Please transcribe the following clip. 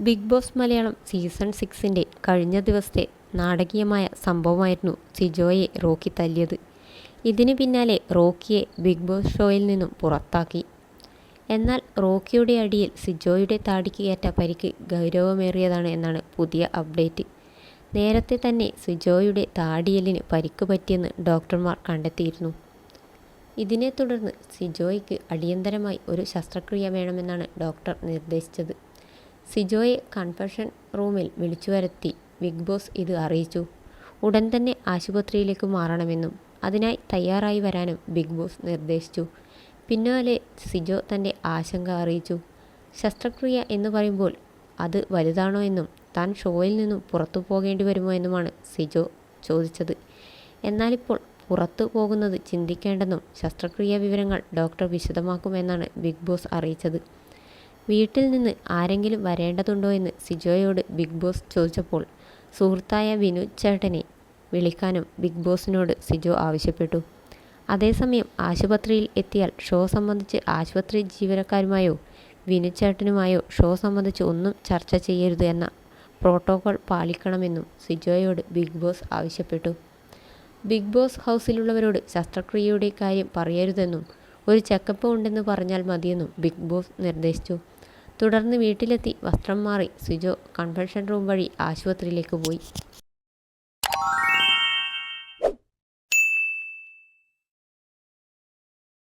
Big boss Malayalam season 6 കഴിഞ്ഞ ദിവസത്തെ നാടകീയമായ സംഭവമായിരുന്നു സിജോയെ റോക്കി തല്ലിയത്. ഇതിന് പിന്നാലെ റോക്കിയെ ബിഗ് ബോസ് ഷോയിൽ നിന്നും പുറത്താക്കി. എന്നാൽ റോക്കിയുടെ അടിയിൽ സിജോയുടെ താടിക്ക് ഏറ്റ പരിക്ക് ഗൗരവമേറിയതാണ് എന്നാണ് പുതിയ അപ്ഡേറ്റ്. നേരത്തെ തന്നെ സിജോയുടെ താടിയെല്ലിന് പരിക്ക് പറ്റിയെന്ന് ഡോക്ടർമാർ കണ്ടെത്തിയിരുന്നു. ഇതിനെ തുടർന്ന് സിജോയ്ക്ക് അടിയന്തരമായി ഒരു ശസ്ത്രക്രിയ വേണമെന്നാണ് ഡോക്ടർ നിർദ്ദേശിച്ചത്. സിജോയെ കൺഫെഷൻ റൂമിൽ വിളിച്ചു വരുത്തി ബിഗ് ബോസ് ഇത് അറിയിച്ചു. ഉടൻ തന്നെ ആശുപത്രിയിലേക്ക് മാറണമെന്നും അതിനായി തയ്യാറായി വരാനും ബിഗ് ബോസ് നിർദ്ദേശിച്ചു. പിന്നാലെ സിജോ തൻ്റെ ആശങ്ക അറിയിച്ചു. ശസ്ത്രക്രിയ എന്ന് പറയുമ്പോൾ അത് വലുതാണോ എന്നും താൻ ഷോയിൽ നിന്നും പുറത്തു പോകേണ്ടി വരുമോ എന്നുമാണ് സിജോ ചോദിച്ചത്. എന്നാലിപ്പോൾ പുറത്തു പോകുന്നത് ചിന്തിക്കേണ്ടെന്നും ശസ്ത്രക്രിയ വിവരങ്ങൾ ഡോക്ടർ വിശദമാക്കുമെന്നാണ് ബിഗ് ബോസ് അറിയിച്ചത്. വീട്ടിൽ നിന്ന് ആരെങ്കിലും വരേണ്ടതുണ്ടോ എന്ന് സിജോയോട് ബിഗ് ബോസ് ചോദിച്ചപ്പോൾ സുഹൃത്തായ വിനു ചേട്ടനെ വിളിക്കാനും ബിഗ് ബോസിനോട് സിജോ ആവശ്യപ്പെട്ടു. അതേസമയം ആശുപത്രിയിൽ എത്തിയാൽ ഷോ സംബന്ധിച്ച് ആശുപത്രി ജീവനക്കാരുമായോ വിനു ചേട്ടനുമായോ ഷോ സംബന്ധിച്ച് ഒന്നും ചർച്ച ചെയ്യരുത് എന്ന പ്രോട്ടോകോൾ പാലിക്കണമെന്നും സിജോയോട് ബിഗ് ബോസ് ആവശ്യപ്പെട്ടു. ബിഗ് ബോസ് ഹൗസിലുള്ളവരോട് ശസ്ത്രക്രിയയുടെ കാര്യം പറയരുതെന്നും ഒരു ചെക്കപ്പ് ഉണ്ടെന്ന് പറഞ്ഞാൽ മതിയെന്നും ബിഗ് ബോസ് നിർദ്ദേശിച്ചു. തുടർന്ന് വീട്ടിലെത്തി വസ്ത്രം മാറി സിജോ കൺഫെഷൻ റൂം വഴി ആശുപത്രിയിലേക്ക് പോയി.